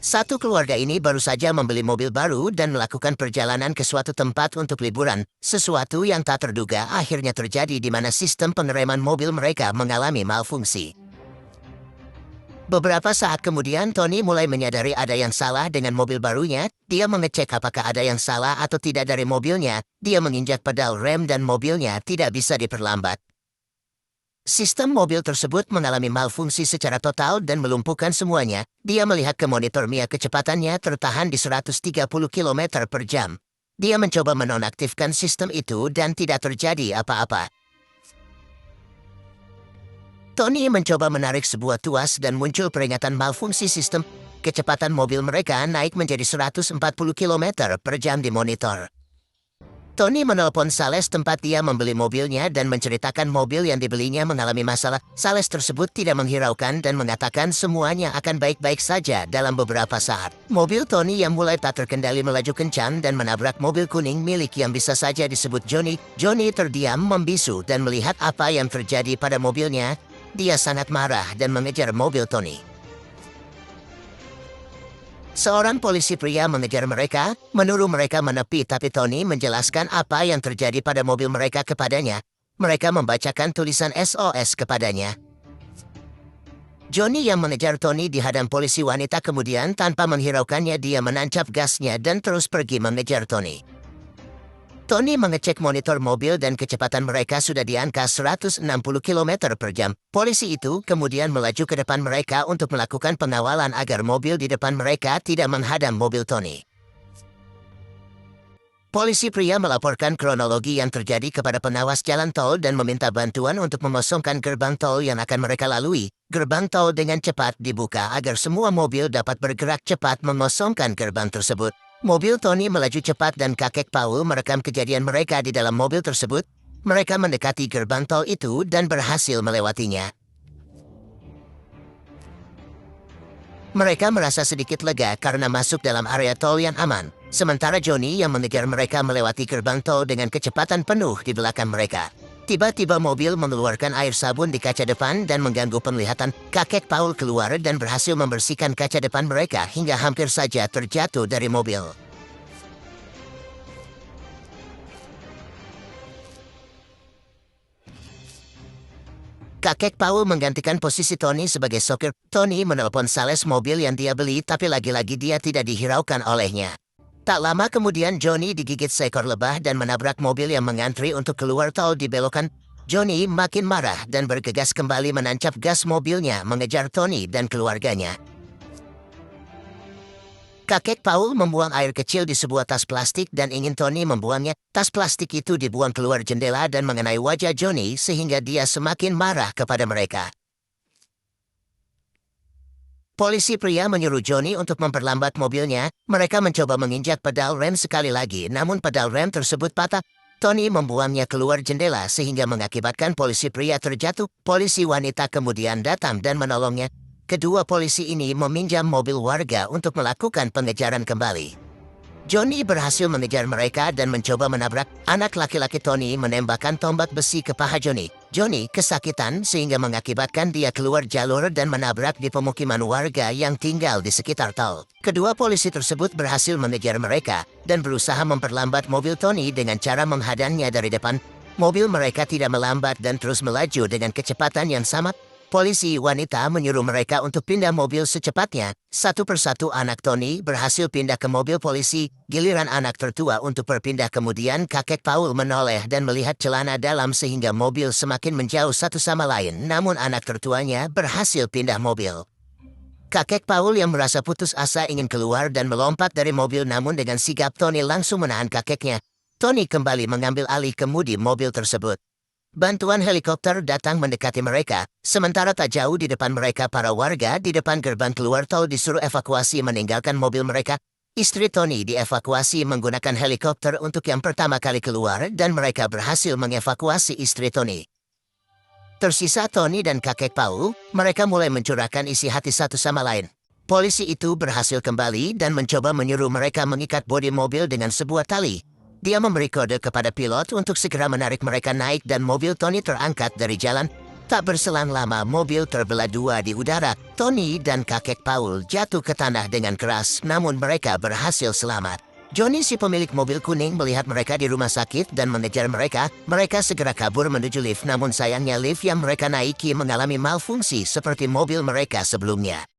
Satu keluarga ini baru saja membeli mobil baru dan melakukan perjalanan ke suatu tempat untuk liburan. Sesuatu yang tak terduga akhirnya terjadi di mana sistem pengereman mobil mereka mengalami malfungsi. Beberapa saat kemudian, Tony mulai menyadari ada yang salah dengan mobil barunya. Dia mengecek apakah ada yang salah atau tidak dari mobilnya. Dia menginjak pedal rem dan mobilnya tidak bisa diperlambat. Sistem mobil tersebut mengalami malfungsi secara total dan melumpuhkan semuanya. Dia melihat ke monitor Mia kecepatannya tertahan di 130 km per jam. Dia mencoba menonaktifkan sistem itu dan tidak terjadi apa-apa. Tony mencoba menarik sebuah tuas dan muncul peringatan malfungsi sistem. Kecepatan mobil mereka naik menjadi 140 km per jam di monitor. Tony menelpon Sales tempat dia membeli mobilnya dan menceritakan mobil yang dibelinya mengalami masalah. Sales tersebut tidak menghiraukan dan mengatakan semuanya akan baik-baik saja dalam beberapa saat. Mobil Tony yang mulai tak terkendali melaju kencang dan menabrak mobil kuning milik yang bisa saja disebut Johnny. Johnny terdiam membisu dan melihat apa yang terjadi pada mobilnya. Dia sangat marah dan mengejar mobil Tony. Seorang polisi pria mengejar mereka, menyuruh mereka menepi, tapi Tony menjelaskan apa yang terjadi pada mobil mereka kepadanya. Mereka membacakan tulisan SOS kepadanya. Johnny yang mengejar Tony dihadang polisi wanita, kemudian tanpa menghiraukannya dia menancap gasnya dan terus pergi mengejar Tony. Tony mengecek monitor mobil dan kecepatan mereka sudah di angka 160 km per jam. Polisi itu kemudian melaju ke depan mereka untuk melakukan pengawalan agar mobil di depan mereka tidak menghadang mobil Tony. Polisi pria melaporkan kronologi yang terjadi kepada pengawas jalan tol dan meminta bantuan untuk mengosongkan gerbang tol yang akan mereka lalui. Gerbang tol dengan cepat dibuka agar semua mobil dapat bergerak cepat mengosongkan gerbang tersebut. Mobil Tony melaju cepat dan kakek Paul merekam kejadian mereka di dalam mobil tersebut. Mereka mendekati gerbang tol itu dan berhasil melewatinya. Mereka merasa sedikit lega karena masuk dalam area tol yang aman. Sementara Johnny yang mengejar mereka melewati gerbang tol dengan kecepatan penuh di belakang mereka. Tiba-tiba mobil mengeluarkan air sabun di kaca depan dan mengganggu penglihatan. Kakek Paul keluar dan berhasil membersihkan kaca depan mereka hingga hampir saja terjatuh dari mobil. Kakek Paul menggantikan posisi Tony sebagai sopir. Tony menelpon Sales mobil yang dia beli, tapi lagi-lagi dia tidak dihiraukan olehnya. Tak lama kemudian Johnny digigit seekor lebah dan menabrak mobil yang mengantri untuk keluar tol di belokan. Johnny makin marah dan bergegas kembali menancap gas mobilnya mengejar Tony dan keluarganya. Kakek Paul membuang air kecil di sebuah tas plastik dan ingin Tony membuangnya. Tas plastik itu dibuang keluar jendela dan mengenai wajah Johnny sehingga dia semakin marah kepada mereka. Polisi pria menyuruh Johnny untuk memperlambat mobilnya. Mereka mencoba menginjak pedal rem sekali lagi, namun pedal rem tersebut patah. Tony membuangnya keluar jendela sehingga mengakibatkan polisi pria terjatuh. Polisi wanita kemudian datang dan menolongnya. Kedua polisi ini meminjam mobil warga untuk melakukan pengejaran kembali. Johnny berhasil mengejar mereka dan mencoba menabrak. Anak laki-laki Tony menembakkan tombak besi ke paha Johnny. Johnny kesakitan sehingga mengakibatkan dia keluar jalur dan menabrak di pemukiman warga yang tinggal di sekitar tol. Kedua polisi tersebut berhasil mengejar mereka dan berusaha memperlambat mobil Tony dengan cara menghadangnya dari depan. Mobil mereka tidak melambat dan terus melaju dengan kecepatan yang sama. Polisi wanita menyuruh mereka untuk pindah mobil secepatnya. Satu persatu anak Tony berhasil pindah ke mobil polisi. Giliran anak tertua untuk berpindah, kemudian kakek Paul menoleh dan melihat celana dalam sehingga mobil semakin menjauh satu sama lain. Namun anak tertuanya berhasil pindah mobil. Kakek Paul yang merasa putus asa ingin keluar dan melompat dari mobil, namun dengan sigap Tony langsung menahan kakeknya. Tony kembali mengambil alih kemudi mobil tersebut. Bantuan helikopter datang mendekati mereka, sementara tak jauh di depan mereka para warga di depan gerbang keluar tol disuruh evakuasi meninggalkan mobil mereka. Istri Tony dievakuasi menggunakan helikopter untuk yang pertama kali keluar dan mereka berhasil mengevakuasi istri Tony. Tersisa Tony dan kakek Paul, mereka mulai mencurahkan isi hati satu sama lain. Polisi itu berhasil kembali dan mencoba menyuruh mereka mengikat bodi mobil dengan sebuah tali. Dia memberi kode kepada pilot untuk segera menarik mereka naik dan mobil Tony terangkat dari jalan. Tak berselang lama mobil terbelah dua di udara. Tony dan kakek Paul jatuh ke tanah dengan keras, namun mereka berhasil selamat. Johnny si pemilik mobil kuning melihat mereka di rumah sakit dan mengejar mereka. Mereka segera kabur menuju lift, namun sayangnya lift yang mereka naiki mengalami malfungsi seperti mobil mereka sebelumnya.